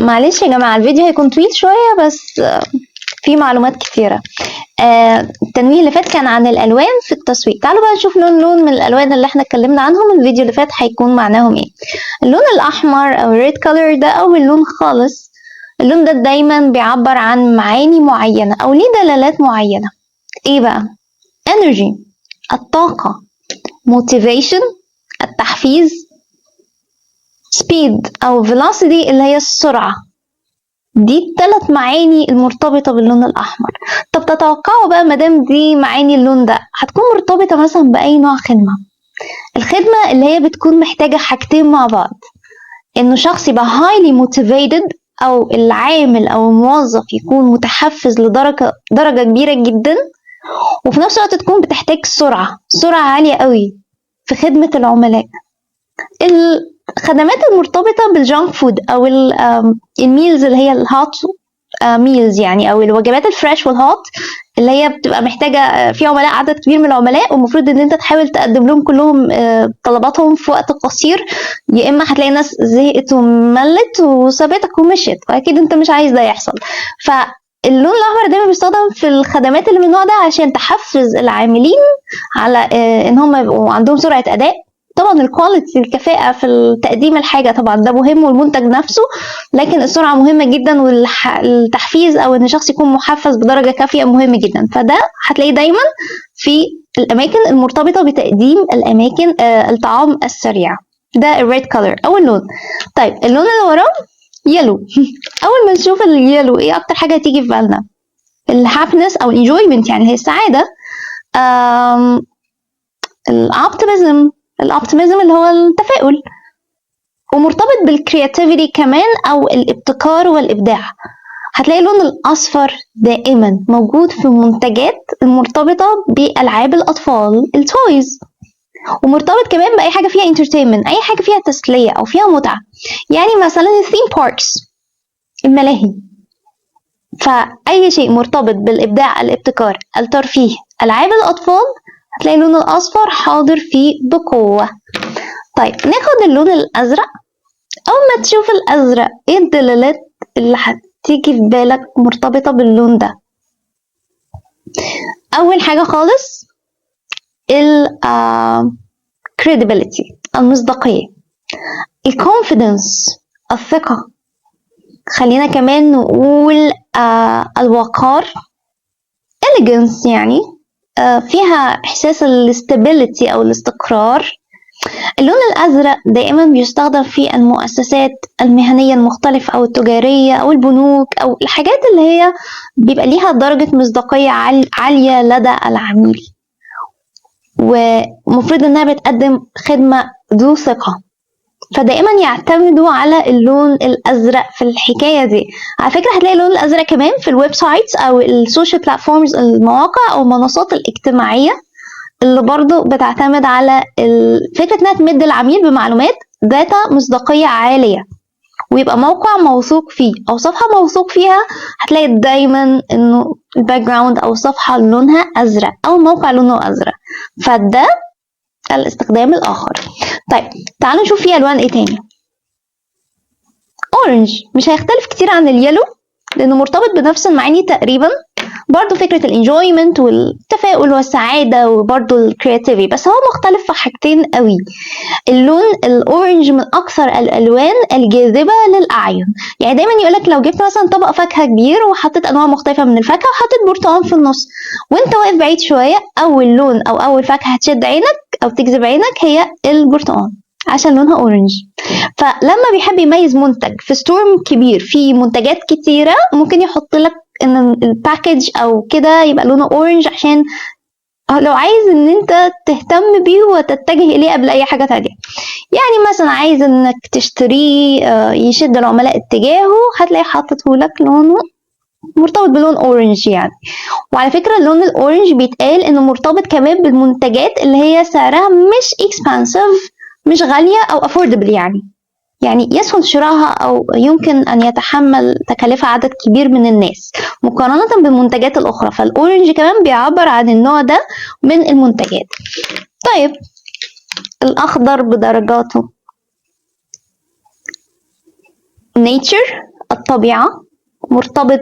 معلش يا جماعة الفيديو هيكون طويل شوية بس في معلومات كتيرة. التنويه اللي فات كان عن الألوان في التسويق. تعالوا بقى نشوف لون من الألوان اللي احنا اتكلمنا عنهم الفيديو اللي فات هيكون معناهم ايه. اللون الأحمر أو الريد كولر ده أول لون خالص. اللون ده دايما بيعبر عن معاني معينة أو ليه دلالات معينة. ايه بقى؟ energy الطاقة، motivation التحفيز، speed أو velocity اللي هي السرعة. دي الثلاث معاني المرتبطة باللون الأحمر. طب تتوقعوا بقى مادام دي معاني اللون ده هتكون مرتبطة مثلا بأي نوع خدمة؟ الخدمة اللي هي بتكون محتاجة حاجتين مع بعض، إنه شخص يبقى highly motivated أو العامل أو الموظف يكون متحفز درجة كبيرة جدا، وفي نفس الوقت تكون بتحتاج سرعة عالية قوي في خدمة العملاء. الخدمات المرتبطة بالجانك فود أو الميلز اللي هي الهوت ميلز يعني، أو الوجبات الفريش والهوت اللي هي بتبقى محتاجة في عملاء، عدد كبير من العملاء، ومفروض إن أنت تحاول تقدم لهم كلهم طلباتهم في وقت قصير، يا إما هتلاقي ناس زهقت وملت وسابتك ومشيت، وأكيد أنت مش عايز ده يحصل. اللون الأحمر دايما بيستخدم في الخدمات اللي من النوع ده عشان تحفز العاملين على إن هم يبقوا عندهم سرعة أداء. طبعا الكواليتي الكفاءة في تقديم الحاجة طبعا ده مهم، والمنتج نفسه، لكن السرعة مهمة جدا، والتحفيز أو إن الشخص يكون محفز بدرجة كافية مهم جدا. فده هتلاقيه دايما في الأماكن المرتبطة بتقديم الطعام السريع. ده الريد كولر أول لون. طيب اللون اللي وراه يلو. أول ما نشوف اليلو إيه أكتر حاجة هتيجي في بالنا؟ الهابنس أو الانجويمنت، يعني هي السعادة. الأوبتيميزم اللي هو التفاؤل، ومرتبط بالكرياتيفيتي كمان أو الابتكار والإبداع. هتلاقي اللون الأصفر دائما موجود في منتجات المرتبطة بألعاب الأطفال التويز، ومرتبط كمان بأي حاجة فيها انترتينمنت، أي حاجة فيها تسلية أو فيها متعة، يعني مثلا الثيم باركس، الملاهي. فأي شيء مرتبط بالإبداع، الابتكار، الترفيه، ألعاب الأطفال، هتلاقي اللون الأصفر حاضر فيه بقوة. طيب ناخد اللون الأزرق. أول ما تشوف الأزرق إيه الدلالات اللي هتيجي في بالك مرتبطة باللون ده؟ أول حاجة خالص credibility المصداقية، confidence الثقة، خلينا كمان نقول الوقار، elegance يعني فيها إحساس الاستابيليتي أو الاستقرار. اللون الأزرق دائما بيستخدم في المؤسسات المهنية المختلفة أو التجارية أو البنوك أو الحاجات اللي هي بيبقى ليها درجة مصداقية عالية لدى العميل، ومفروض إنها بتقدم خدمة ذو ثقة، فدائما يعتمدوا على اللون الأزرق في الحكاية دي. على فكرة هتلاقي اللون الأزرق كمان في الويب سايتس أو السوشيال بلاتفورمز، المواقع أو المنصات الاجتماعية اللي برضو بتعتمد على فكرة انها تمد العميل بمعلومات ذات مصداقية عالية، ويبقى موقع موثوق فيه أو صفحة موثوق فيها. هتلاقي دايما انه الباك جراوند أو صفحة لونها أزرق أو موقع لونه أزرق، فده الاستخدام الآخر. طيب تعالوا نشوف فيه ألوان ايه تاني. أورنج مش هيختلف كتير عن اليلو لأنه مرتبط بنفس المعاني تقريبا، برضو فكرة الانجويمنت والتفاؤل والسعادة وبرضو الكرياتيفيتي، بس هو مختلف في حاجتين قوي. اللون الأورنج من أكثر الألوان الجاذبة للأعين، يعني دايما يقولك لو جبت مثلا طبق فاكهة كبير وحطيت أنواع مختلفة من الفاكهة وحطيت برتقال في النص وانت واقف بعيد شوية، أول لون أو أول فاكهة هتشد عينك أو تجذب عينك هي البرتقال عشان لونها أورنج. فلما بيحب يميز منتج في ستور كبير فيه منتجات كتيرة، ممكن يحط لك ان الباكج او كده يبقى لونه اورنج، عشان لو عايز ان انت تهتم بيه وتتجه اليه قبل اي حاجة تانية. يعني مثلا عايز انك تشتريه يشد العملاء اتجاهه، هتلاقي حاطته لك لونه مرتبط بلون اورنج يعني. وعلى فكرة اللون الاورنج بيتقال انه مرتبط كمان بالمنتجات اللي هي سعرها مش اكسبانسيف، مش غالية او افوردبل، يعني يسهل شرائها أو يمكن أن يتحمل تكاليفها عدد كبير من الناس مقارنة بالمنتجات الأخرى. فالأورنج كمان بيعبر عن النوع ده من المنتجات. طيب الأخضر بدرجاته nature الطبيعة، مرتبط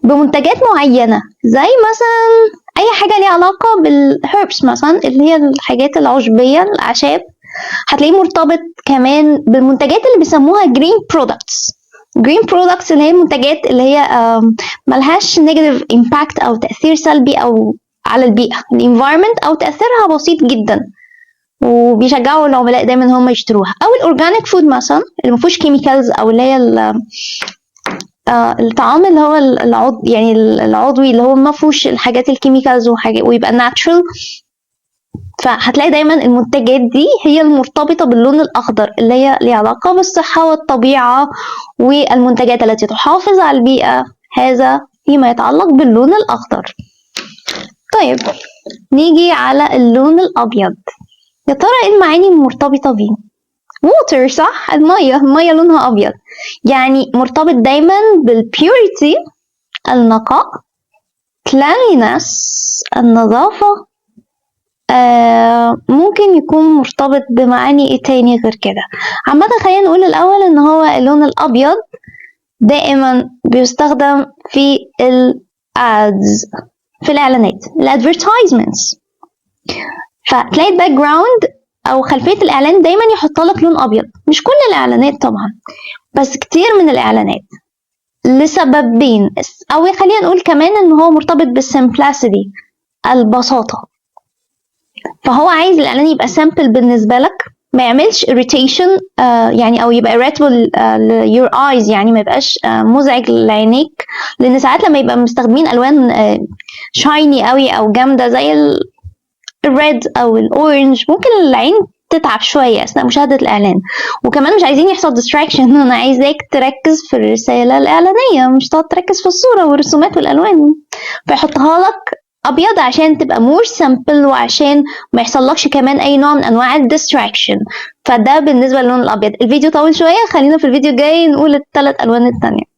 بمنتجات معينة، زي مثلا أي حاجة ليها علاقة بالهيربس مثلا اللي هي الحاجات العشبية الأعشاب، هتلاقيه مرتبط كمان بالمنتجات اللي بيسموها green products. green products اللي هي المنتجات اللي هي ملهاش negative impact أو تأثير سلبي أو على البيئة الانفايرمنت، أو تأثيرها بسيط جدا، وبيشجعوا العملاء دايما ان هم يشتروها. او الاورجانيك فود مثلا اللي مفيهوش كيميكالز، او اللي هي الطعام اللي هو يعني العضوي اللي هو مفيهوش الحاجات الكيميكالز ويبقى ناتشرال. فهتلاقي دايما المنتجات دي هي المرتبطة باللون الأخضر، اللي هي ليها علاقة بالصحة والطبيعة والمنتجات التي تحافظ على البيئة، هذا فيما يتعلق باللون الأخضر. طيب نيجي على اللون الأبيض، يا ترى ايه المعاني المرتبطة بيه؟ water، صح؟ المية لونها أبيض، يعني مرتبط دايما بالpurity النقاء، cleanliness النظافة. ممكن يكون مرتبط بمعاني ايه تاني غير كده. عامة خلينا نقول الأول ان هو اللون الأبيض دائما بيستخدم في الادز، في الإعلانات، الادفيرتايزمنتس. فتلاقي الباك جراوند او خلفيه الاعلان دايما يحط لك لون ابيض، مش كل الاعلانات طبعا بس كتير من الاعلانات، لسببين. او خلينا نقول كمان ان هو مرتبط بالسمبلاسيتي، البساطه. فهو عايز الاعلان يبقى سامبل بالنسبه لك، ما يعملش irritation يعني، او يبقى irritable your eyes، يعني ما يبقاش مزعج لعينيك، لان ساعات لما يبقى مستخدمين الوان شايني قوي او جامده زي الريد او الاورنج، ممكن العين تتعب شويه اثناء مشاهده الاعلان. وكمان مش عايزين يحصل distraction، انا عايزاك تركز في الرساله الاعلانيه، مش تقعد تركز في الصوره والرسومات والالوان. فيحطها لك ابيض عشان تبقى مور سامبل، وعشان ما يحصلكش كمان اي نوع من انواع الديستراكشن. فده بالنسبه للون الابيض. الفيديو طويل شويه، خلينا في الفيديو الجاي نقول الثلاث الوان الثانيه.